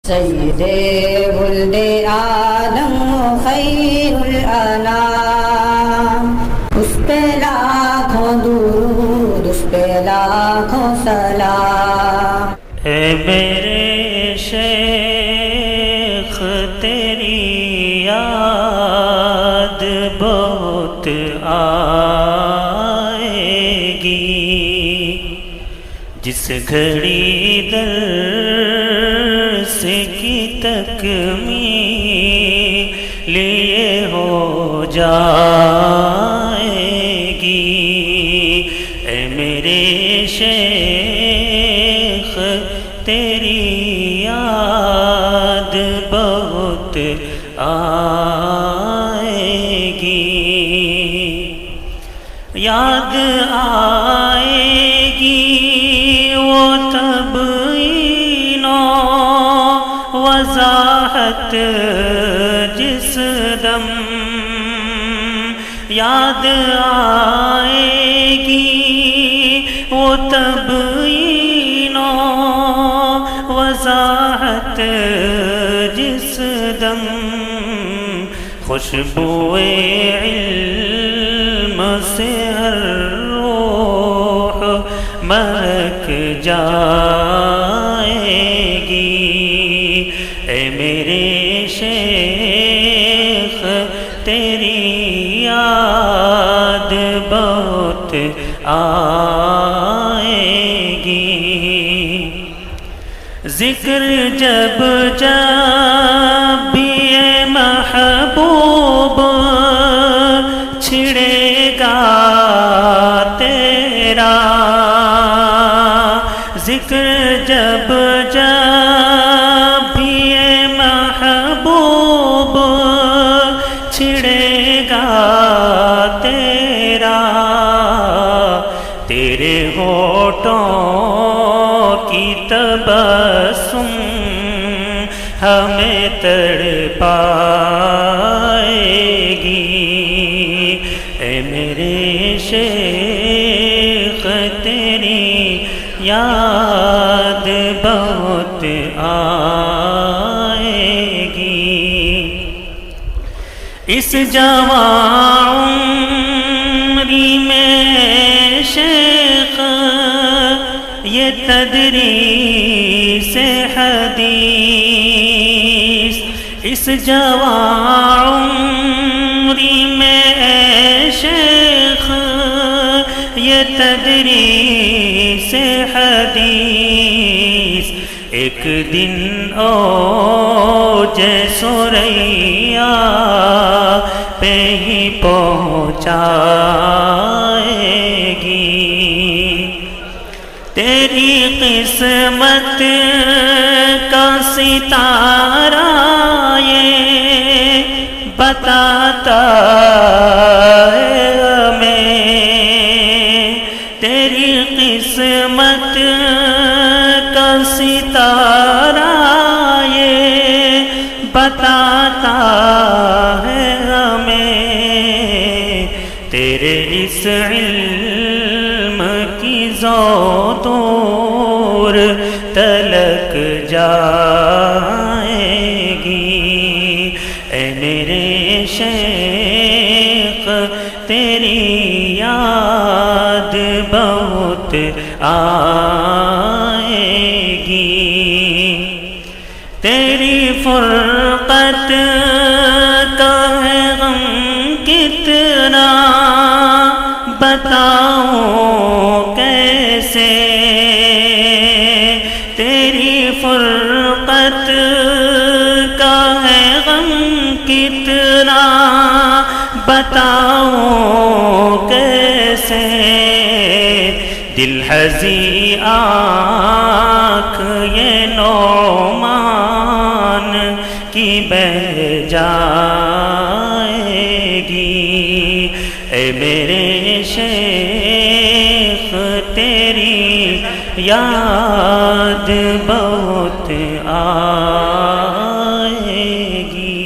سید ولد آدم خیر الانام، اس پہ لاکھوں درود، اس پہ لاکھوں سلام۔ اے میرے شیخ تیری یاد بہت آئے گی، جس گھڑی درس کی تکمیل یہ ہو جائے گی۔ اے میرے شیخ تیری یاد بہت آئے گی، یاد آئے گی وہ تبیین و وضاحت جس دم، یاد آئے گی وہ تبیین و وضاحت جس دم، خوشبوئے علم سے ہر روح مہک جائے گی۔ اے میرے شیخ تیری یاد بہت آئے گی، ذکر جب جب بھی اے محبوب چھڑے گا تیرا، ذکر جب جب بھی اے محبوب چھڑے گا تیرا، تیرے ہونٹوں کی تبسم ہمیں تڑپائے گی۔ اے میرے شیخ تیری یاد بہت آئے گی، اس جوان عمری میں شیخ یہ تدریس حدیث، اس جوان عمری میں شیخ یہ تدریس حدیث، ایک دن اوج ثریا پہ ہی پہنچائے گی۔ تیری قسمت کا ستارہ یہ بتاتا ہے ہمیں، تیری قسمت کا ستارہ یہ بتاتا ہے ہمیں، تیرے اس علم کی زودور تلک جائے گی۔ اے میرے شیخ تیری یاد بہت آئے گی، تیری فرقت کا ہے غم کتنا بتاؤں کیسے، تیری فرقت کا ہے غم کتنا بتاؤں کیسے، دل ہزی آنکھ یہ نعمان کی بہہ جائے گی۔ اے میرے شیخ تیری یاد بہت آئے گی۔